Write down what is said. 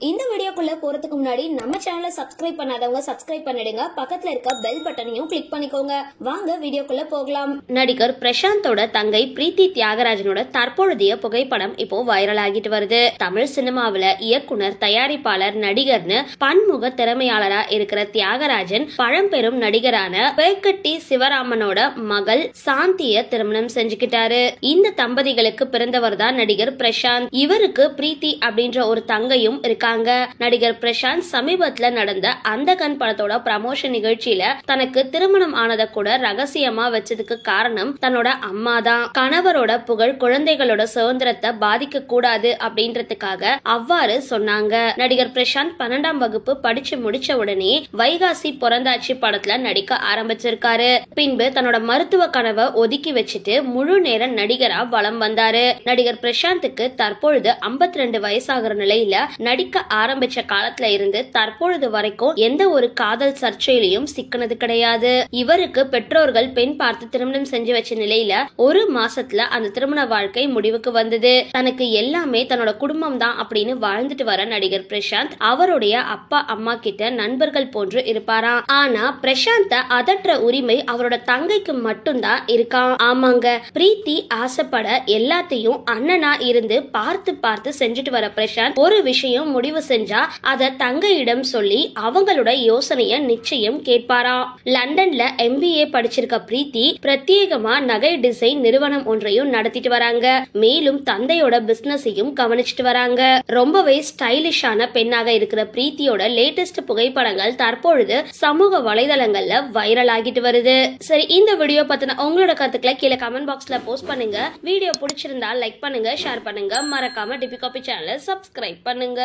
இந்த வீடியோக்குள்ள போறதுக்கு முன்னாடி நம்ம சேனலை சப்ஸ்கிரைப் பண்ணாதவங்க சப்ஸ்கிரைப் பண்ணிடுங்க, பக்கத்துல இருக்க பெல் பட்டனையும் கிளிக் பண்ணிக்கோங்க. வாங்க வீடியோக்குள்ள போகலாம். நடிகர் பிரசாந்தோட தங்கை பிரீத்தி தியாகராஜனோட தற்பொழுதைய புகைப்படம் இப்போ வைரல் ஆகிட்டு வருது. தமிழ் சினிமாவில இயக்குனர், தயாரிப்பாளர், நடிகர்னு பன்முக திறமையாளரா இருக்கிற தியாகராஜன் பழம்பெரும் நடிகரான பேக்கட்டி சிவராமனோட மகள் சாந்திய திருமணம் செஞ்சுக்கிட்டாரு. இந்த தம்பதிகளுக்கு பிறந்தவர் தான் நடிகர் பிரசாந்த். இவருக்கு பிரீத்தி அப்படின்ற ஒரு தங்கையும் இருக்காங்க. நடிகர் பிரசாந்த் சமீபத்துல நடந்த அந்தகன் படத்தோட ப்ரமோஷன் நிகழ்ச்சியில தனக்கு திருமணம் ஆனத கூட ரகசியமா வச்சதுக்கு காரணம் தன்னோட அம்மா தான். கணவரோட புகழ் குழந்தைகளோட சுதந்திரத்தை பாதிக்க கூடாது அப்படின்றதுக்காக அவ்வாறு சொன்னாங்க. நடிகர் பிரசாந்த் 12ஆம் வகுப்பு படிச்சு முடிச்ச உடனே வைகாசி பிறந்தாச்சி படத்துல நடிக்க ஆரம்பிச்சிருக்காரு. பின்பு தன்னோட மருத்துவ கனவை ஒதுக்கி வச்சுட்டு முழு நேர நடிகரா வலம் வந்தாரு. நடிகர் பிரசாந்துக்கு தற்பொழுது 52 வயசாகிற நிலையில நடிக்க ஆரம்பிச்ச காலத்துல இருந்து தற்பொழுது வரைக்கும் எந்த ஒரு காதல் சர்ச்சையிலையும் சிக்கினது கிடையாது. இவருக்கு பெற்றோர்கள் பெண் பார்த்து திருமணம் செஞ்சு வச்ச நிலையில ஒரு மாசத்துல அந்த திருமண வாழ்க்கை முடிவுக்கு வந்தது. தனக்கு எல்லாமே தன்னோட குடும்பம் தான் அப்படின்னு வாழ்ந்துட்டு வர நடிகர் பிரசாந்த் அவருடைய அப்பா அம்மா கிட்ட நண்பர்கள் போன்று இருப்பாராம். ஆனா பிரசாந்த அதற்ற உரிமை அவரோட தங்கைக்கு மட்டும்தான் இருக்கான். ஆமாங்க, பிரீத்தி ஆசைப்பட எல்லாத்தையும் அண்ணனா இருந்து பார்த்து பார்த்து செஞ்சுட்டு வர பிரசாந்த் ஒரு விஷயம் முடிவு செஞ்சா அத தங்கையிடம் சொல்லி அவங்களோட யோசனைய நிச்சயம் கேட்பாராம். லண்டன்ல MBA படிச்சிருக்க பிரீத்தி பிரத்யேகமா நகை டிசைன் நிறுவனம் ஒன்றையும் நடத்திட்டு வராங்க. மேலும் தந்தையோட பிசினஸையும் கவனிச்சுட்டு வராங்க. ரொம்பவே ஸ்டைலிஷான பெண்ணாக இருக்கிற பிரீத்தியோட லேட்டஸ்ட் புகைப்படங்கள் தற்பொழுது சமூக வலைதளங்கள்ல வைரல் ஆகிட்டு வருது. சரி, இந்த வீடியோ பத்தின உங்களோட கருத்துக்களை கீழே கமெண்ட் பாக்ஸ்ல போஸ்ட் பண்ணுங்க. வீடியோ பிடிச்சிருந்தா லைக் பண்ணுங்க, ஷேர் பண்ணுங்க, மறக்காம டிபி காபி சேனலை சப்ஸ்கிரைப் பண்ணுங்க.